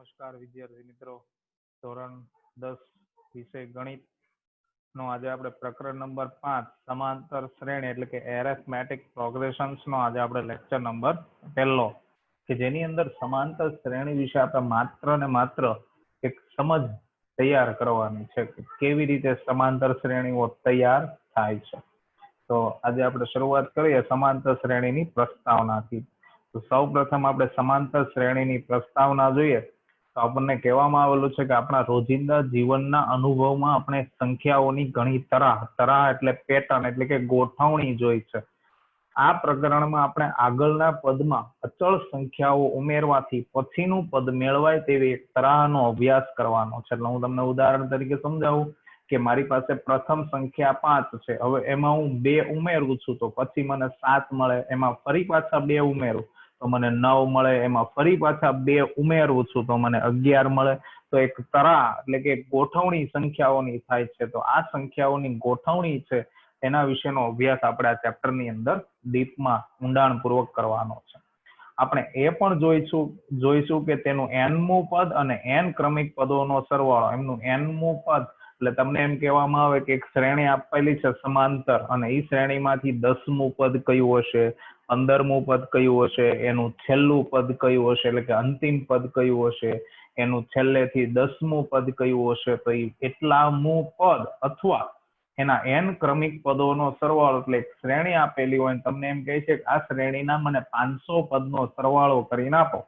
નમસ્કાર વિદ્યાર્થી મિત્રો. ધોરણ 10 વિષય ગણિત નો આજે આપણે પ્રકરણ નંબર 5 સમાંતર શ્રેણી એટલે કે એરિથમેટિક પ્રોગ્રેશન્સ નો આજે આપણે લેક્ચર નંબર 1 કે જેની અંદર સમાંતર શ્રેણી વિશે આપણે માત્ર ને માત્ર એક સમજ તૈયાર કરવાની છે કે કેવી રીતે સમાંતર શ્રેણીઓ તૈયાર થાય છે. તો આજે આપણે શરૂઆત કરીએ સમાંતર શ્રેણીની પ્રસ્તાવનાથી. તો સૌપ્રથમ આપણે સમાંતર શ્રેણીની પ્રસ્તાવના જોઈએ તો આપણને કહેવામાં આવેલું છે કે આપણા રોજિંદા જીવનના અનુભવમાં આપણે સંખ્યાઓની ઘણી તરાહ એટલે પેટર્ન એટલે કે ગોઠવણી જોઈ છે. આ પ્રકરણમાં આપણે આગળના પદમાં અચળ સંખ્યાઓ ઉમેરવાથી પછીનું પદ મેળવાય તેવી એક તરાહનો અભ્યાસ કરવાનો છે. એટલે હું તમને ઉદાહરણ તરીકે સમજાવું કે મારી પાસે પ્રથમ સંખ્યા 5 છે. હવે એમાં હું 2 ઉમેરું છું તો પછી મને 7 મળે. એમાં ફરી પાછા 2 ઉમેરું તો મને 9 મળે. એમાં ફરી પાછા 2 ઉમેરું છું તો મને 11 મળે. તો એક તરાહ એટલે કે ગોઠવણી સંખ્યાઓની થાય છે. તો આ સંખ્યાઓની ગોઠવણી છે એના વિશેનો અભ્યાસ આપણે આ ચેપ્ટરની અંદર ડીપમાં ઊંડાણપૂર્વક કરવાનો છે. આપણે એ પણ જોઈશું કે તેનું n-મું પદ અને n ક્રમિક પદોનો સરવાળો. એમનું n-મું પદ એટલે તમને એમ કહેવામાં આવે કે એક શ્રેણી આપેલી છે સમાંતર અને એ શ્રેણીમાંથી 10મું પદ કયું હશે, 15મું પદ કયું હશે, એનું છેલ્લું પદ કયું હશે એટલે કે અંતિમ પદ કયું હશે, એનું છેલ્લેથી 10મું પદ કયું હશે. તો એ એટલામું પદ અથવા એના n ક્રમિક પદોનો સરવાળો એટલે શ્રેણી આપેલી હોય તમને એમ કહે છે કે આ શ્રેણીના મને 500 પદનો સરવાળો કરીને આપો.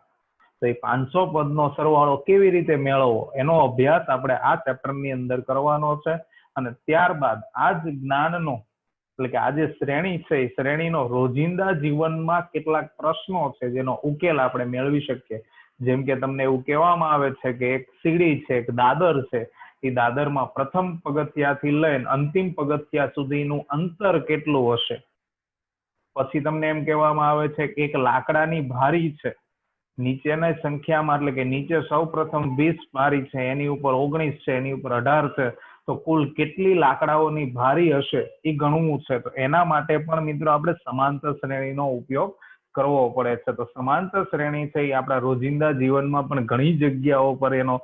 તો એ 500 પદનો સરવાળો કેવી રીતે મેળવવો એનો અભ્યાસ આપણે આ ચેપ્ટરની અંદર કરવાનો છે. અને ત્યારબાદ આ જ જ્ઞાનનો એટલે કે આ જે શ્રેણી છે એ શ્રેણીનો રોજિંદા જીવનમાં કેટલાક પ્રશ્નો છે જેનો ઉકેલ આપણે મેળવી શકીએ. જેમ કે તમને એવું કહેવામાં આવે છે કે એક સીડી છે, એક દાદર છે. એ દાદરમાં પ્રથમ પગથિયાથી લઈને અંતિમ પગથિયા સુધીનું અંતર કેટલું હશે. પછી તમને એમ કહેવામાં આવે છે કે એક લાકડાની ભારી છે. નીચેની સંખ્યામાં એટલે કે નીચે સૌ પ્રથમ 20 ભારી છે, એની ઉપર 19 છે, એની ઉપર 18 છે. તો કુલ કેટલી લાકડાઓની ભારી હશે એ ગણવું છે. તો એના માટે પણ મિત્રો આપણે સમાંતર શ્રેણીનો ઉપયોગ કરવો પડે છે. તો સમાંતર શ્રેણી છે એ આપણા રોજિંદા જીવનમાં પણ ઘણી જગ્યાઓ પર એનો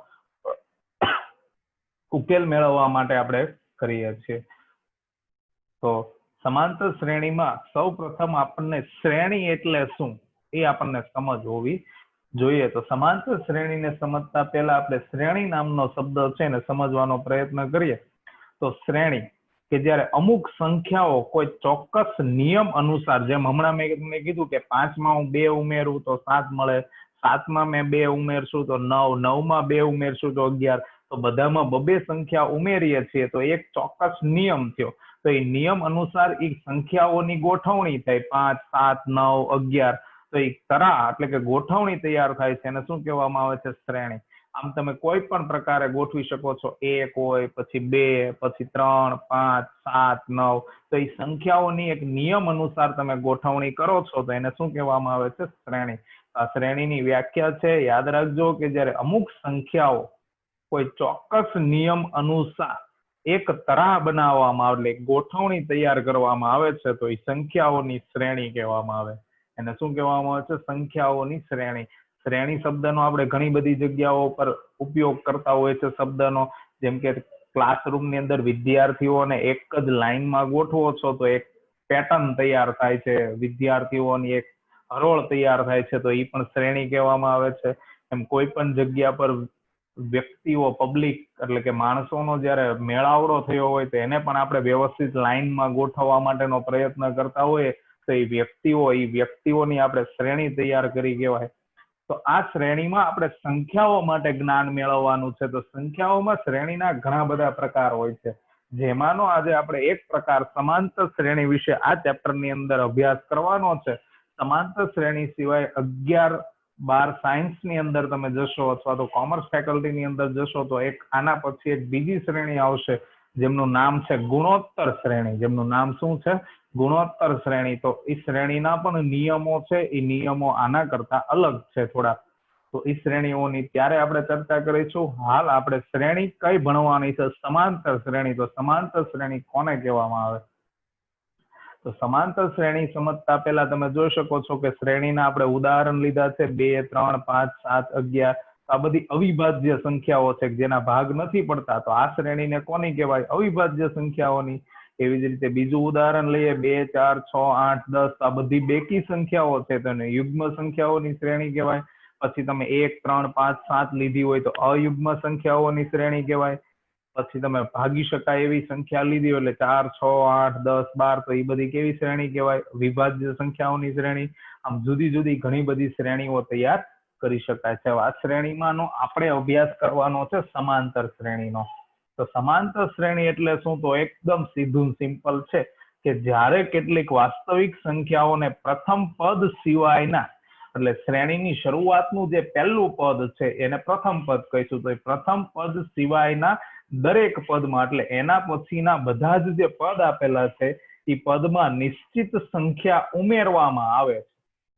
ઉકેલ મેળવવા માટે આપણે કરીએ છીએ. તો સમાંતર શ્રેણીમાં સૌ પ્રથમ આપણને શ્રેણી એટલે શું એ આપણને સમજ હોવી જોઈએ. તો સમાંતર શ્રેણીને સમજતા પહેલા આપણે શ્રેણી નામનો શબ્દ છે ને સમજવાનો પ્રયત્ન કરીએ. તો શ્રેણી કે જ્યારે અમુક સંખ્યાઓ કોઈ ચોક્કસ નિયમ અનુસાર, જેમ હમણાં મેં તમને કીધું કે 5માં હું 2 ઉમેરું તો 7 મળે, 7માં મેં 2 ઉમેરશું તો 9, 9માં 2 ઉમેરશું તો 11. તો બધામાં 2 સંખ્યા ઉમેરીએ છીએ તો એક ચોક્કસ નિયમ થયો. તો એ નિયમ અનુસાર એ સંખ્યાઓની ગોઠવણી થાય 5, 7, 9, 11. તો એ તરાહ એટલે કે ગોઠવણી તૈયાર થાય છે એને શું કહેવામાં આવે છે? શ્રેણી. આમ તમે કોઈ પણ પ્રકારે ગોઠવી શકો છો. 1 હોય, પછી 2, પછી 3, 5, 7, 9. તો એ સંખ્યાઓની એક નિયમ અનુસાર તમે ગોઠવણી કરો છો તો એને શું કહેવામાં આવે છે? શ્રેણી. આ શ્રેણીની વ્યાખ્યા છે યાદ રાખજો કે જ્યારે અમુક સંખ્યાઓ કોઈ ચોક્કસ નિયમ અનુસાર એક તરાહ બનાવવામાં આવે એટલે ગોઠવણી તૈયાર કરવામાં આવે છે તો એ સંખ્યાઓની શ્રેણી કહેવામાં આવે. એને શું કહેવામાં આવે છે? સંખ્યાઓની શ્રેણી. શ્રેણી શબ્દનો આપણે ઘણી બધી જગ્યાઓ પર ઉપયોગ કરતા હોય છે શબ્દનો. જેમ કે ક્લાસરૂમની અંદર વિદ્યાર્થીઓને એક જ લાઈનમાં ગોઠવો છો તો એક પેટર્ન તૈયાર થાય છે, વિદ્યાર્થીઓની એક હરોળ તૈયાર થાય છે તો એ પણ શ્રેણી કહેવામાં આવે છે. એમ કોઈ પણ જગ્યા પર વ્યક્તિઓ, પબ્લિક એટલે કે માણસોનો જ્યારે મેળાવડો થયો હોય તો એને પણ આપણે વ્યવસ્થિત લાઈનમાં ગોઠવવા માટેનો પ્રયત્ન કરતા હોઈએ તો એ વ્યક્તિઓની આપણે શ્રેણી તૈયાર કરી કહેવાય. તો આ શ્રેણીમાં આપણે સંખ્યાઓ માટે જ્ઞાન મેળવવાનું છે. તો સંખ્યાઓમાં શ્રેણીના ઘણા બધા પ્રકાર હોય છે, જેમાંનો આજે આપણે એક પ્રકાર સમાંતર શ્રેણી વિશે આ ચેપ્ટરની અંદર અભ્યાસ કરવાનો છે. સમાંતર શ્રેણી સિવાય 11, 12 સાયન્સની અંદર તમે જશો અથવા તો કોમર્સ ફેકલ્ટીની અંદર જશો તો એક આના પછી એક બીજી શ્રેણી આવશે જેમનું નામ છે ગુણોત્તર શ્રેણી. જેમનું નામ શું છે? ગુણોત્તર શ્રેણી. તો એ શ્રેણીના પણ નિયમો છે, એ નિયમો આના કરતા અલગ છે થોડા. તો એ શ્રેણીઓની ત્યારે આપણે ચર્ચા કરીશું. હાલ આપણે શ્રેણી કઈ ભણવાની છે? સમાંતર શ્રેણી. તો સમાંતર શ્રેણી કોને કહેવામાં આવે? તો સમાંતર શ્રેણી સમજતા પહેલા તમે જોઈ શકો છો કે શ્રેણીના આપણે ઉદાહરણ લીધા છે 2, 3, 5, 7, 11. આ બધી અવિભાજ્ય સંખ્યાઓ છે જેના ભાગ નથી પડતા, તો આ શ્રેણીને કોની કહેવાય? અવિભાજ્ય સંખ્યાઓની. એવી જ રીતે બીજું ઉદાહરણ લઈએ, 2, 4, 6, 8, 10 આ બધી બેકી સંખ્યાઓ છે તો એને યુગ્મ સંખ્યાઓની શ્રેણી કહેવાય. પછી તમે 1, 3, 5, 7 લીધી હોય તો અયુગ્મ સંખ્યાઓની શ્રેણી કહેવાય. પછી તમે ભાગી શકાય એવી સંખ્યા લીધી એટલે 4, 6, 8, 10, 12 તો એ બધી કેવી શ્રેણી કહેવાય? વિભાજ્ય સંખ્યાઓની શ્રેણી. આમ જુદી જુદી ઘણી બધી શ્રેણીઓ તૈયાર કરી શકાય છે. આ શ્રેણીમાંનો આપણે અભ્યાસ કરવાનો છે સમાંતર શ્રેણીનો. તો સમાંતર શ્રેણી એટલે શું? તો એકદમ સીધું સિમ્પલ છે કે જ્યારે કેટલીક વાસ્તવિક સંખ્યાઓને પ્રથમ પદ સિવાયના, એટલે શ્રેણીની શરૂઆતનું જે પહેલું પદ છે એને પ્રથમ પદ કહીશું. તો એ પ્રથમ પદ સિવાયના દરેક પદમાં, એટલે એના પછીના બધા જ જે પદ આપેલા છે એ પદમાં નિશ્ચિત સંખ્યા ઉમેરવામાં આવે છે.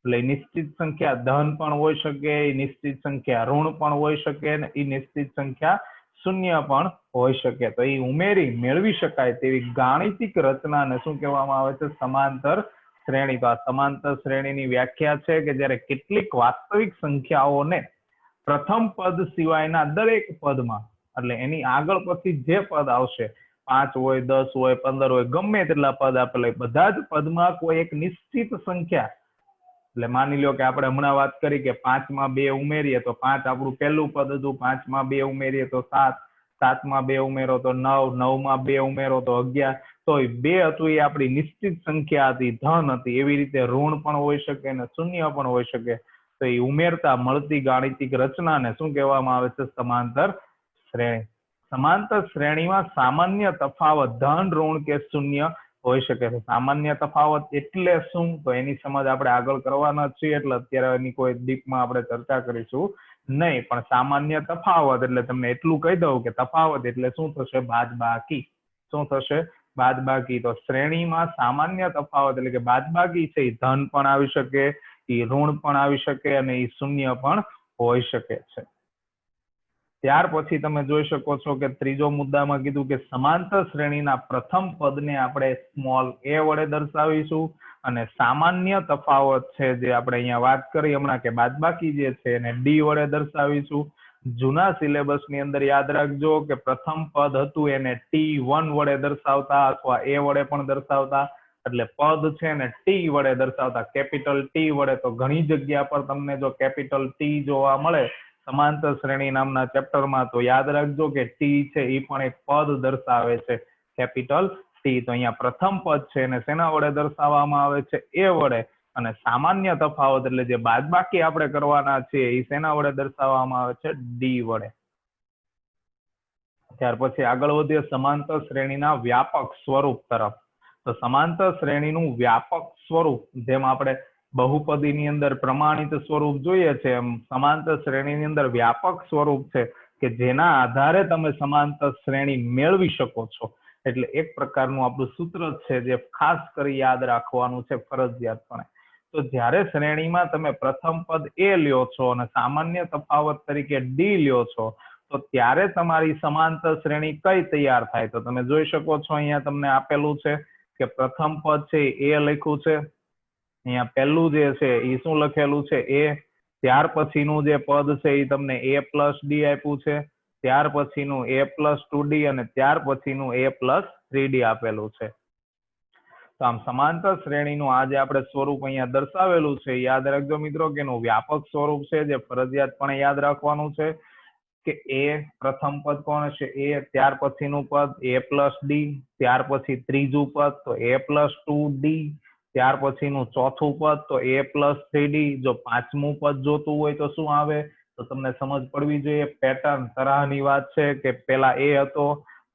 એટલે નિશ્ચિત સંખ્યા ધન પણ હોઈ શકે, નિશ્ચિત સંખ્યા ઋણ પણ હોઈ શકે, ને એ નિશ્ચિત સંખ્યા શૂન્ય પણ હોઈ શકે. તો એ ઉમેરી મેળવી શકાય તેવી ગાણિતિક રચનાને શું કહેવામાં આવે છે? સમાંતર શ્રેણી. તો આ સમાંતર શ્રેણીની વ્યાખ્યા છે કે જ્યારે કેટલીક વાસ્તવિક સંખ્યાઓને પ્રથમ પદ સિવાયના દરેક પદમાં, એટલે એની આગળ પછી જે પદ આવશે, 5 હોય, 10 હોય, 15 હોય, ગમે તેટલા પદ આપેલા, બધા જ પદમાં કોઈ એક નિશ્ચિત સંખ્યા, એટલે માની લો કે આપણે હમણાં વાત કરી કે 5 માં 2 ઉમેરીએ તો 5 આપણું પહેલું પદ હતું, 5 માં 2 ઉમેરીએ તો 7, 7 માં 2 ઉમેરો તો 9, 9 માં 2 ઉમેરો તો 11. તો 2 હતું એ આપણી નિશ્ચિત સંખ્યા હતી, ધન હતી. એવી રીતે ઋણ પણ હોઈ શકે અને શૂન્ય પણ હોઈ શકે. તો એ ઉમેરતા મળતી ગાણિતિક રચનાને શું કહેવામાં આવે છે? સમાંતર શ્રેણી. સમાંતર શ્રેણીમાં સામાન્ય તફાવત ધન, ઋણ કે શૂન્ય હોઈ શકે છે. સામાન્ય તફાવત એટલે શું? તો એની સમજ આપણે આગળ કરવાના છીએ, એટલે અત્યારે એની કોઈ ડીપમાં આપણે ચર્ચા કરીશું નહીં. પણ સામાન્ય તફાવત એટલે તમને એટલું કહી દઉં કે તફાવત એટલે શું થશે? બાદબાકી. શું થશે? બાદબાકી. તો શ્રેણીમાં સામાન્ય તફાવત એટલે કે બાદબાકી છે એ ધન પણ આવી શકે, એ ઋણ પણ આવી શકે અને એ શૂન્ય પણ હોઈ શકે છે. ત્યાર પછી તમે જોઈ શકો છો કે ત્રીજો મુદ્દામાં કીધું કે સમાંતર શ્રેણીના પ્રથમ પદને આપણે સ્મોલ a વડે દર્શાવીશું, અને સામાન્ય તફાવત છે જે આપણે અહીંયા વાત કરી હમણાં કે બાદબાકી જે છે એને d વડે દર્શાવીશું. જૂના સિલેબસની અંદર યાદ રાખજો કે પ્રથમ પદ હતું એને T1 વડે દર્શાવતા અથવા a વડે પણ દર્શાવતા. એટલે પદ છે ને T વડે દર્શાવતા, કેપિટલ T વડે. તો ઘણી જગ્યા પર તમને જો કેપિટલ T જોવા મળે સમાંતર શ્રેણી નામના ચેપ્ટરમાં, તો યાદ રાખજો કે ટી છે એ પણ એક પદ દર્શાવે છે, કેપિટલ ટી. તો અહીંયા પ્રથમ પદ છે એને શેના વડે દર્શાવવામાં આવે છે? એ વડે. અને સામાન્ય તફાવત એટલે જે બાદબાકી આપણે કરવાના છે એ શેના વડે દર્શાવવામાં આવે છે? ડી વડે. ત્યાર પછી આગળ વધીએ સમાંતર શ્રેણીના વ્યાપક સ્વરૂપ તરફ. તો સમાંતર શ્રેણીનું વ્યાપક સ્વરૂપ, જેમ આપણે બહુપદીની અંદર પ્રમાણિત સ્વરૂપ જોઈએ છે, એમ સમાંતર શ્રેણીની અંદર વ્યાપક સ્વરૂપ છે કે જેના આધારે તમે સમાંતર શ્રેણી મેળવી શકો છો. એટલે એક પ્રકારનું આપણું સૂત્ર છે જે ખાસ કરી યાદ રાખવાનું છે ફરજિયાતપણે. તો જ્યારે શ્રેણીમાં તમે પ્રથમ પદ a લ્યો છો અને સામાન્ય તફાવત તરીકે d લ્યો છો, તો ત્યારે તમારી સમાંતર શ્રેણી કઈ તૈયાર થાય? તો તમે જોઈ શકો છો અહીંયા તમને આપેલું છે કે પ્રથમ પદ છે એ લખ્યું છે, અહીંયા પહેલું જે છે એ શું લખેલું છે? a. ત્યાર પછીનું જે પદ છે એ તમને a પ્લસ d આપ્યું છે, ત્યાર પછીનું a પ્લસ 2d અને ત્યાર પછીનું a પ્લસ 3d આપેલું છે. તો આમ સમાંતર શ્રેણીનું આ જે આપણે સ્વરૂપ અહીંયા દર્શાવેલું છે, યાદ રાખજો મિત્રો કે એનું વ્યાપક સ્વરૂપ છે જે ફરજિયાતપણે યાદ રાખવાનું છે કે a પ્રથમ પદ કોણ છે? a. ત્યાર પછીનું પદ a પ્લસ d, ત્યાર પછી ત્રીજું પદ તો a પ્લસ 2d, ત્યાર પછીનું ચોથું પદ તો a પ્લસ 3d. જો પાંચમું પદ જોતું હોય તો શું આવે? તો તમને સમજ પડવી જોઈએ, પેટર્ન તરાહની વાત છે કે પેલા a હતો,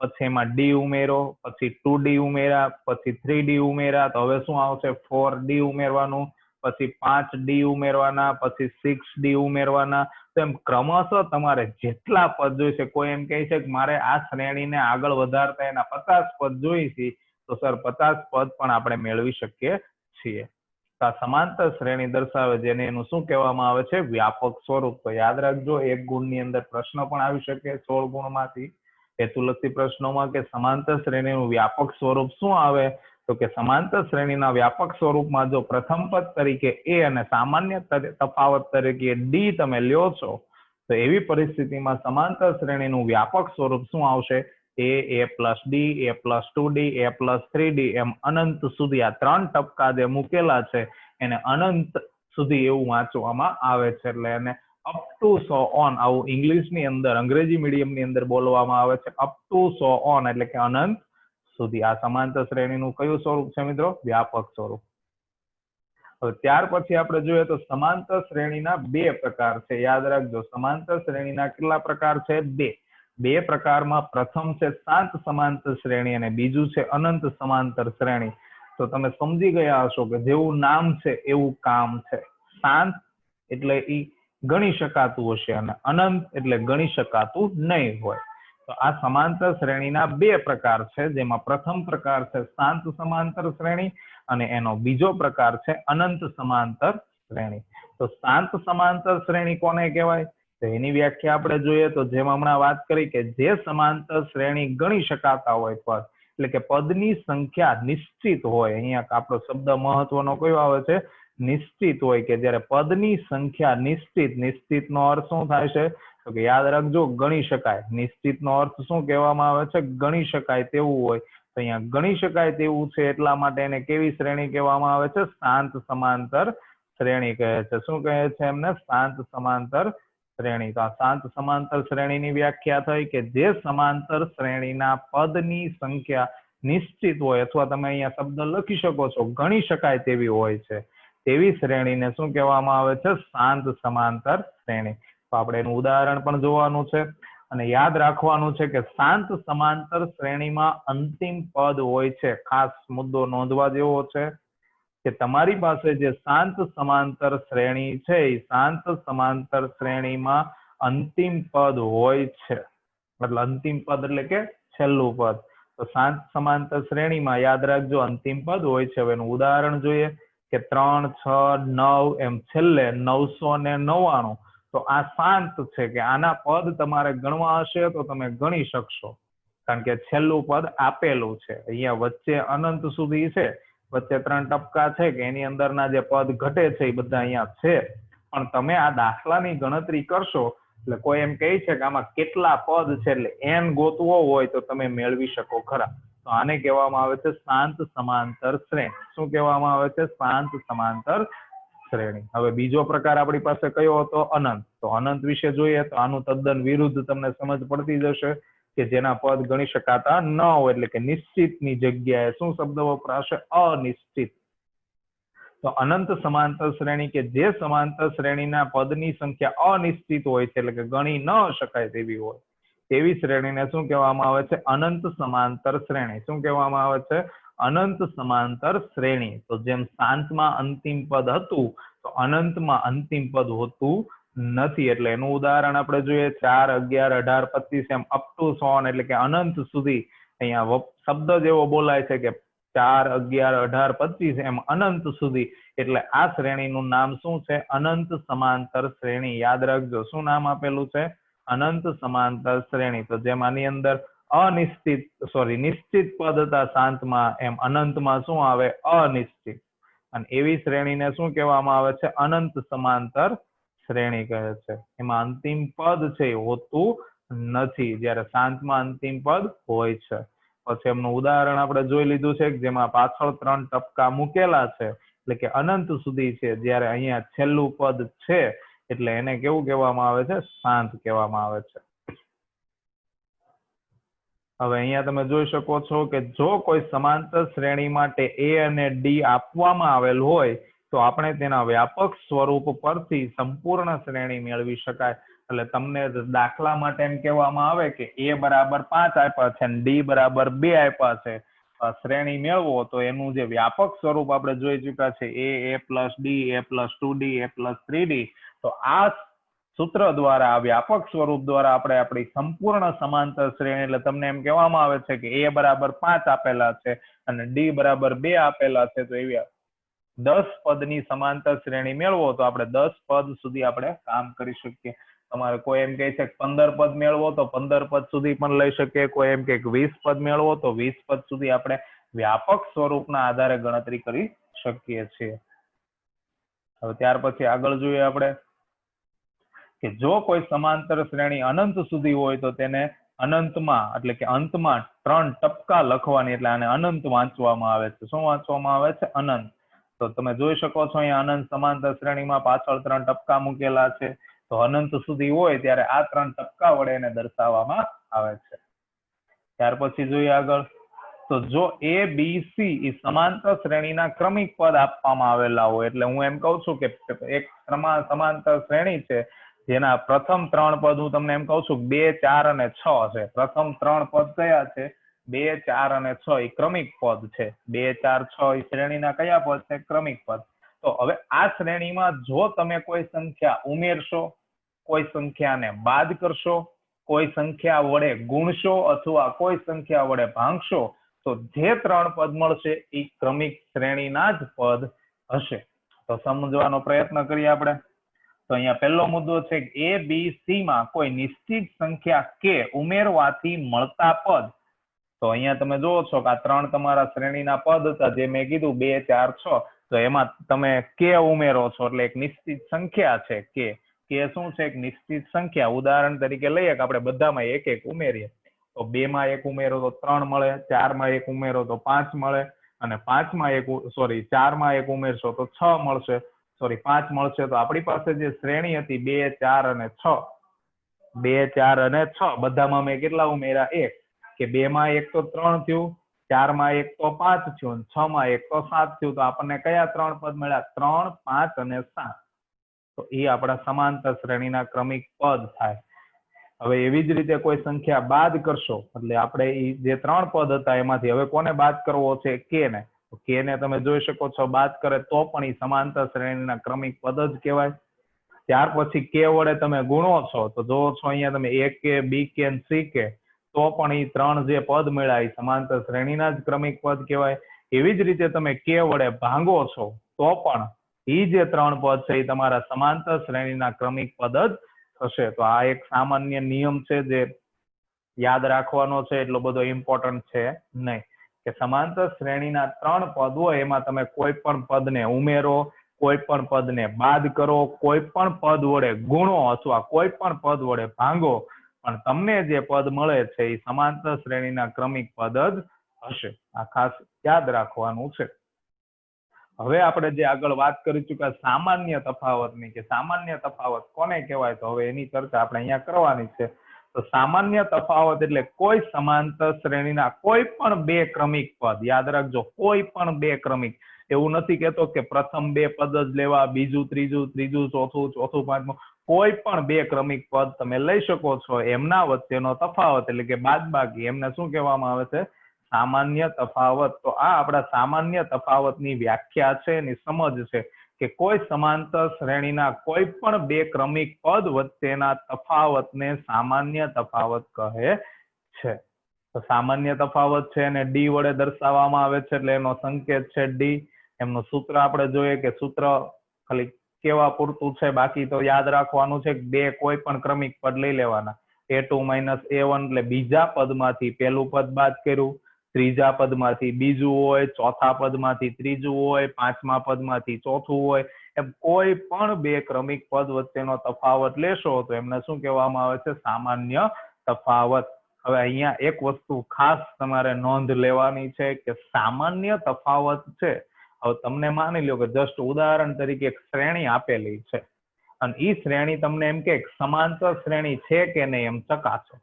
પછી એમાં d ઉમેરો, પછી 2d ઉમેરા, પછી 3d ઉમેરા, તો હવે શું આવશે? 4d ઉમેરવાનું, પછી 5d ઉમેરવાના, પછી 6d ઉમેરવાના. તો એમ ક્રમશઃ તમારે જેટલા પદ જોઈશે, કોઈ એમ કહે છે કે મારે આ શ્રેણીને આગળ વધારતા એના 50 પદ જોઈશે, તો સર 50 પદ પણ આપણે મેળવી શકીએ છીએ. આ સમાંતર શ્રેણી દર્શાવે જેને એનું શું કહેવામાં આવે છે? વ્યાપક સ્વરૂપ. તો યાદ રાખજો, 1 ગુણની અંદર પ્રશ્ન પણ આવી શકે 16 ગુણમાંથી હેતુલક્ષી પ્રશ્નોમાં કે સમાંતર શ્રેણીનું વ્યાપક સ્વરૂપ શું આવે? તો કે સમાંતર શ્રેણીના વ્યાપક સ્વરૂપમાં જો પ્રથમ પદ તરીકે a અને સામાન્ય તફાવત તરીકે d તમે લ્યો છો, તો એવી પરિસ્થિતિમાં સમાંતર શ્રેણીનું વ્યાપક સ્વરૂપ શું આવશે? a plus D, a+2d, a+3d એમ અનંત સુધી આ 3 ટપકા જે મૂકેલા છે એને અનંત સુધી એવું વાંચવામાં આવે છે. એટલે એને અપ ટુ સો ઓન આવું ઇંગ્લિશની અંદર, અંગ્રેજી મીડિયમની અંદર બોલવામાં આવે છે. અપ ટુ સો ઓન એટલે કે અનંત સુધી. આ સમાંતર શ્રેણીનું કયું સ્વરૂપ છે મિત્રો? વ્યાપક સ્વરૂપ. હવે ત્યાર પછી આપણે જોઈએ તો સમાંતર શ્રેણીના 2 પ્રકાર છે. યાદ રાખજો, સમાંતર શ્રેણીના કેટલા પ્રકાર છે? 2. 2 પ્રકારમાં પ્રથમ છે શાંત સમાંતર શ્રેણી અને બીજું છે અનંત સમાંતર શ્રેણી. તો તમે સમજી ગયા હશો કે જેવું નામ છે એવું કામ છે. શાંત એટલે ઈ ગણી શકાતું હશે અને અનંત એટલે ગણી શકાતું નહીં હોય. તો આ સમાંતર શ્રેણીના 2 પ્રકાર છે, જેમાં પ્રથમ પ્રકાર છે શાંત સમાંતર શ્રેણી અને એનો બીજો પ્રકાર છે અનંત સમાંતર શ્રેણી. તો શાંત સમાંતર શ્રેણી કોને કહેવાય? તો એની વ્યાખ્યા આપણે જોઈએ તો જેમ હમણાં વાત કરી કે જે સમાંતર શ્રેણી ગણી શકાતા હોય પદ, એટલે કે પદની સંખ્યા નિશ્ચિત હોય. અહીંયા આપણો શબ્દ મહત્વનો કયો આવે છે? નિશ્ચિત હોય. કે જ્યારે પદની સંખ્યા નિશ્ચિત, નિશ્ચિતનો અર્થ શું થાય છે? તો કે યાદ રાખજો, ગણી શકાય. નિશ્ચિતનો અર્થ શું કહેવામાં આવે છે? ગણી શકાય તેવું હોય. તો અહીંયા ગણી શકાય તેવું છે એટલા માટે એને કેવી શ્રેણી કહેવામાં આવે છે? શાંત સમાંતર શ્રેણી કહે છે. શું કહે છે એમને? શાંત સમાંતર શ્રેણી. તો આ શાંત સમાંતર શ્રેણીની વ્યાખ્યા થઈ કે જે સમાંતર શ્રેણીના પદની સંખ્યા નિશ્ચિત હોય, અથવા તમે અહીંયા શબ્દ લખી શકો છો ગણી શકાય તેવી હોય છે, તેવી શ્રેણીને શું કહેવામાં આવે છે? શાંત સમાંતર શ્રેણી. તો આપણે એનું ઉદાહરણ પણ જોવાનું છે અને યાદ રાખવાનું છે કે શાંત સમાંતર શ્રેણીમાં અંતિમ પદ હોય છે. ખાસ મુદ્દો નોંધવા જેવો છે કે તમારી પાસે જે શાંત સમાંતર શ્રેણી છે એ શાંત સમાંતર શ્રેણીમાં અંતિમ પદ હોય છે. એટલે અંતિમ પદ એટલે કે છેલ્લું પદ. તો શાંત સમાંતર શ્રેણીમાં યાદ રાખજો અંતિમ પદ હોય છે. હવે એનું ઉદાહરણ જોઈએ કે 3, 6, 9 એમ છેલ્લે 999. તો આ શાંત છે કે આના પદ તમારે ગણવા હશે તો તમે ગણી શકશો, કારણ કે છેલ્લું પદ આપેલું છે. અહીંયા વચ્ચે અનંત સુધી છે, વચ્ચે 3 ટપકા છે કે એની અંદરના જે પદ ઘટે છે એ બધા અહીંયા છે. પણ તમે આ દાખલાની ગણતરી કરશો એટલે કોઈ એમ કહે છે કે આમાં કેટલા પદ છે એટલે n ગોતવો હોય તો તમે મેળવી શકો ખરા. તો આને કહેવામાં આવે છે શાંત સમાંતર શ્રેણી. શું કહેવામાં આવે છે? શાંત સમાંતર શ્રેણી. હવે બીજો પ્રકાર આપણી પાસે કયો હતો? અનંત. તો અનંત વિશે જોઈએ તો આનું તદ્દન વિરુદ્ધ તમને સમજ પડતી જશે કે જેના પદ ગણી શકાતા ન હોય, એટલે કે નિશ્ચિતની જગ્યાએ શું શબ્દ વપરાશે? અનિશ્ચિત. તો અનંત સમાંતર શ્રેણી કે જે સમાંતર શ્રેણીના પદની સંખ્યા અનિશ્ચિત હોય છે, એટલે કે ગણી ન શકાય તેવી હોય, તેવી શ્રેણીને શું કહેવામાં આવે છે? અનંત સમાંતર શ્રેણી. શું કહેવામાં આવે છે? અનંત સમાંતર શ્રેણી. તો જેમ શાંતમાં અંતિમ પદ હતું તો અનંતમાં અંતિમ પદ હોતું નથી. એટલે એનું ઉદાહરણ આપણે જોઈએ 4, 11, 18, 25 એમ અપ ટુ 100 એટલે કે અનંત સુધી. અહીંયા શબ્દ જેવો બોલાય છે કે 4, 11, 18, 25 એમ અનંત સુધી. એટલે આ શ્રેણીનું નામ શું છે? અનંત સમાંતર શ્રેણી. યાદ રાખજો, શું નામ આપેલું છે? અનંત સમાંતર શ્રેણી. તો જેમ આની અંદર નિશ્ચિત પદ હતા શાંતમાં, એમ અનંતમાં શું આવે? અનિશ્ચિત. અને એવી શ્રેણીને શું કહેવામાં આવે છે? અનંત સમાંતર શ્રેણી કહે છે. એમાં અંતિમ પદ છે હોતું નથી, જ્યારે શાંતમાં અંતિમ પદ હોય છે. પછી એમનું ઉદાહરણ આપણે જોઈ લીધું છે જેમાં પાછળ 3 ટપકા મૂકેલા છે, એટલે કે અનંત સુધી છે, જ્યારે અહીંયા છેલ્લું પદ છે એટલે એને કેવું કહેવામાં આવે છે? શાંત કહેવામાં આવે છે. હવે અહીંયા તમે જોઈ શકો છો કે જો કોઈ સમાંતર શ્રેણી માટે a અને d આપવામાં આવેલ હોય તો આપણે તેના વ્યાપક સ્વરૂપ પરથી સંપૂર્ણ શ્રેણી મેળવી શકાય. એટલે તમને દાખલા માટે એમ કહેવામાં આવે કે a બરાબર 5 આપ્યા છે અને d બરાબર 2 આપ્યા છે, શ્રેણી મેળવો તો એનું જે વ્યાપક સ્વરૂપ આપણે જોઈ ચુક્યા છે a+d, a+2d, a+3d. તો આ સૂત્ર દ્વારા, આ વ્યાપક સ્વરૂપ દ્વારા આપણે આપણી સંપૂર્ણ સમાંતર શ્રેણી, એટલે તમને એમ કહેવામાં આવે છે કે a બરાબર 5 આપેલા છે અને d બરાબર 2 આપેલા છે, તો એવી 10 પદની સમાંતર શ્રેણી મેળવો તો આપણે 10 પદ સુધી આપણે કામ કરી શકીએ. તમારે કોઈ એમ કહે છે કે 15 પદ મેળવો તો 15 પદ સુધી પણ લઈ શકીએ. કોઈ એમ કે 20 પદ મેળવો તો 20 પદ સુધી આપણે વ્યાપક સ્વરૂપના આધારે ગણતરી કરી શકીએ છીએ. હવે ત્યાર પછી આગળ જોઈએ આપણે કે જો કોઈ સમાંતર શ્રેણી અનંત સુધી હોય તો તેને અનંતમાં એટલે કે અંતમાં 3 ટપકા લખવાની, એટલે આને અનંત વાંચવામાં આવે છે. શું વાંચવામાં આવે છે? અનંત. તો તમે જોઈ શકો છો અહીંયા અનંત સમાંતર શ્રેણીમાં પાછળ 3 ટપકા મૂકેલા છે. તો અનંત સુધી હોય ત્યારે આ 3 ટપકા વડે એને દર્શાવવામાં આવે છે. ત્યાર પછી જોઈએ આગળ. તો જો A, B, C એ સમાંતર શ્રેણીના ક્રમિક પદ આપવામાં આવેલા હોય, એટલે હું એમ કહું છું કે એક સમાંતર શ્રેણી છે જેના પ્રથમ 3 પદ હું તમને એમ કહું છું 2, 4 અને 6 છે. પ્રથમ 3 પદ કયા છે? 2, 4 અને 6 એ ક્રમિક પદ છે. 2, 4, 6 એ શ્રેણીના કયા પદ છે? ક્રમિક પદ. તો હવે આ શ્રેણીમાં જો તમે કોઈ સંખ્યા ઉમેરશો, કોઈ સંખ્યાને બાદ કરશો, કોઈ સંખ્યા વડે ગુણશો અથવા કોઈ સંખ્યા વડે ભાંગશો, તો જે 3 પદ મળશે એ ક્રમિક શ્રેણીના જ પદ હશે. તો સમજવાનો પ્રયત્ન કરીએ આપણે. તો અહીંયા પહેલો મુદ્દો છે કે A, B, C માં કોઈ નિશ્ચિત સંખ્યા k ઉમેરવાથી મળતા પદ. તો અહીંયા તમે જોવો છો કે આ 3 તમારા શ્રેણીના પદ હતા જે મેં કીધું 2, 4, 6. તો એમાં તમે k ઉમેરો છો એટલે એક નિશ્ચિત સંખ્યા છે k. k શું છે? એક નિશ્ચિત સંખ્યા. ઉદાહરણ તરીકે લઈએ કે આપણે બધામાં એક એક ઉમેરીએ. તો 2 માં 1 ઉમેરો તો 3 મળે, 4 માં 1 ઉમેરો તો 5 મળે, અને 4 માં 1 ઉમેરશો તો 6 મળશે, 5 મળશે. તો આપણી પાસે જે શ્રેણી હતી 2, 4 અને 6, 2, 4 અને 6 બધામાં મેં કેટલા ઉમેર્યા? 1. કે 2 માં 1 તો 3 થયું, 4 માં 1 તો 5 થયું, 6 માં 1 તો 7 થયું. તો આપણને કયા 3 પદ મળ્યા? 3, 5 અને 7. તો એ આપણા સમાંતર શ્રેણીના ક્રમિક પદ થાય. હવે એવી જ રીતે કોઈ સંખ્યા બાદ કરશો એટલે આપણે જે 3 પદ હતા એમાંથી હવે કોને બાદ કરવો છે? k ને. તો k ને તમે જોઈ શકો છો બાદ કરે તો પણ એ સમાંતર શ્રેણીના ક્રમિક પદ જ કહેવાય. ત્યાર પછી k વડે તમે ગુણો છો તો જોવો છો અહીંયા તમે ak, bk અને ck, તો પણ એ 3 જે પદ મળ્યા એ સમાંતર શ્રેણીના જ ક્રમિક પદ કહેવાય. એવી જ રીતે તમે k વડે ભાંગો છો તો પણ એ જે 3 પદ છે એ તમારા સમાંતર શ્રેણીના ક્રમિક પદ જ થશે. તો આ એક સામાન્ય નિયમ છે જે યાદ રાખવાનો છે, એટલો બધો ઇમ્પોર્ટન્ટ છે નહીં. કે સમાંતર શ્રેણીના 3 પદ હોય એમાં તમે કોઈ પણ પદને ઉમેરો, કોઈ પણ પદને બાદ કરો, કોઈ પણ પદ વડે ગુણો અથવા કોઈ પણ પદ વડે ભાંગો, પણ તમને જે પદ મળે છે એ સમાંતર શ્રેણીના ક્રમિક પદ જ હશે. આ ખાસ યાદ રાખવાનું છે. હવે આપણે જે આગળ વાત કરી ચૂક્યા સામાન્ય તફાવતની, કે સામાન્ય તફાવત કોને કહેવાય, તો હવે એની ચર્ચા આપણે અહીંયા કરવાની છે. તો સામાન્ય તફાવત એટલે કોઈ સમાંતર શ્રેણીના કોઈ પણ 2 ક્રમિક પદ. યાદ રાખજો, કોઈ પણ 2 ક્રમિક. એવું નથી કહેતો કે પ્રથમ 2 પદ જ લેવા, બીજું ત્રીજું, ત્રીજું ચોથું, ચોથું પાંચમું. કોઈ પણ 2 ક્રમિક પદ તમે લઈ શકો છો. એમના વચ્ચેનો તફાવત એટલે કે બાદબાકી, એમને શું કહેવામાં આવે છે? સામાન્ય તફાવત. તો આ આપણા સામાન્ય તફાવતની વ્યાખ્યા છે, એની સમજ છે કે કોઈ સમાંતર શ્રેણીના કોઈ પણ 2 ક્રમિક પદ વચ્ચેના તફાવતને સામાન્ય તફાવત કહે છે. તો સામાન્ય તફાવત છે એને d વડે દર્શાવવામાં આવે છે, એટલે એનો સંકેત છે d. એમનું સૂત્ર આપણે જોઈએ કે સૂત્ર ખાલી કેવા પૂરતું છે, બાકી તો યાદ રાખવાનું છે કે 2 કોઈ પણ ક્રમિક પદ લઈ લેવાના. a2 - a1 એટલે બીજા પદમાંથી પહેલું પદ બાદ કર્યું, ત્રીજા પદમાંથી બીજું હોય, ચોથા પદમાંથી ત્રીજું હોય, પાંચમા પદમાંથી ચોથું હોય. એમ કોઈ પણ 2 ક્રમિક પદ વચ્ચેનો તફાવત લેશો તો એમને શું કહેવામાં આવે છે? સામાન્ય તફાવત. હવે અહીંયા એક વસ્તુ ખાસ તમારે નોંધ લેવાની છે કે સામાન્ય તફાવત છે. હવે તમને માની લો કે જસ્ટ ઉદાહરણ તરીકે એક શ્રેણી આપેલી છે અને એ શ્રેણી તમને એમ કે સમાંતર શ્રેણી છે કે નહીં એમ ચકાસો.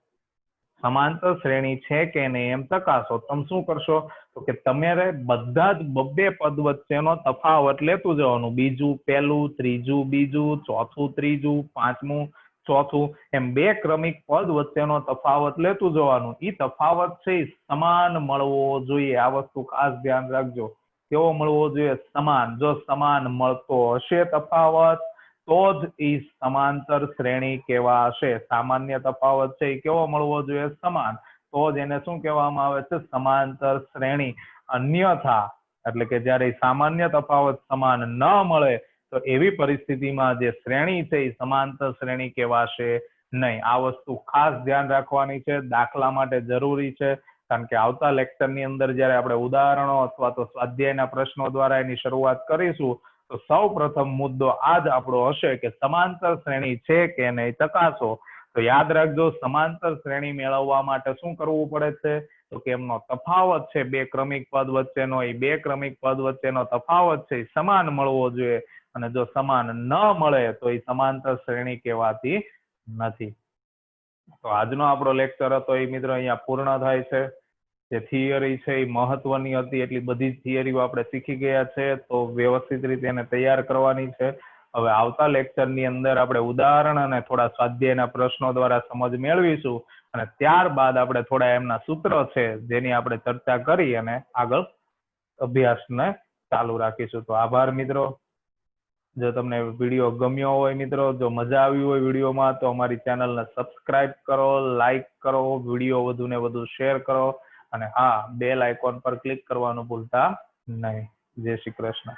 સમાંતર શ્રેણી છે કે નહીં એમ ચકાસો. તમે શું કરશો? તો કે તમારે બધા જ 2 પદ વચ્ચેનો તફાવત લેતું જવાનું. બીજું પહેલું, ત્રીજું બીજું, ચોથું ત્રીજું, પાંચમું ચોથું, એમ 2 ક્રમિક પદ વચ્ચેનો તફાવત લેતું જવાનું. એ તફાવત છે સમાન મળવો જોઈએ. આ વસ્તુ ખાસ ધ્યાન રાખજો. કેવો મળવો જોઈએ? સમાન. જો સમાન મળતો હશે તફાવત તો જ એ સમાંતર શ્રેણી કહેવાશે. સામાન્ય તફાવત છે એ કેવો મળવો જોઈએ? સમાન. તો જ એને શું કહેવામાં આવે છે? સમાંતર શ્રેણી. અન્યથા એટલે કે જ્યારે સામાન્ય તફાવત સમાન ન મળે તો એવી પરિસ્થિતિમાં જે શ્રેણી છે એ સમાંતર શ્રેણી કહેવાશે નહીં. આ વસ્તુ ખાસ ધ્યાન રાખવાની છે, દાખલા માટે જરૂરી છે. કારણ કે આવતા લેક્ચરની અંદર જ્યારે આપણે ઉદાહરણો અથવા તો સ્વાધ્યાયના પ્રશ્નો દ્વારા એની શરૂઆત કરીશું તો સૌ પ્રથમ મુદ્દો આ જ આપણો હશે કે સમાંતર શ્રેણી છે કે નહીં ચકાસો. તો યાદ રાખજો, સમાંતર શ્રેણી મેળવવા માટે શું કરવું પડે છે? તો કે એમનો તફાવત છે બે ક્રમિક પદ વચ્ચેનો, એ બે ક્રમિક પદ વચ્ચેનો તફાવત છે એ સમાન મળવો જોઈએ, અને જો સમાન ન મળે તો એ સમાંતર શ્રેણી કહેવાતી નથી. તો આજનો આપણો લેક્ચર હતો એ મિત્રો અહીંયા પૂર્ણ થાય છે. જે થિયરી છે એ મહત્વની હતી, એટલી બધી જ થિયરીઓ આપણે શીખી ગયા છે, તો વ્યવસ્થિત રીતે એને તૈયાર કરવાની છે. હવે આવતા લેક્ચરની અંદર આપણે ઉદાહરણ અને થોડા સ્વાધ્યાયના પ્રશ્નો દ્વારા સમજ મેળવીશું, અને ત્યારબાદ આપણે થોડા એમના સૂત્ર છે જેની આપણે ચર્ચા કરી અને આગળ અભ્યાસને ચાલુ રાખીશું. તો આભાર મિત્રો. જો તમને વિડીયો ગમ્યો હોય મિત્રો, જો મજા આવી હોય વિડીયોમાં, તો અમારી ચેનલને સબસ્ક્રાઇબ કરો, લાઈક કરો, વિડીયો વધુ ને વધુ શેર કરો, અને હા, બેલ આઇકોન પર ક્લિક કરવાનું ભૂલતા નહીં. જય શ્રી કૃષ્ણ.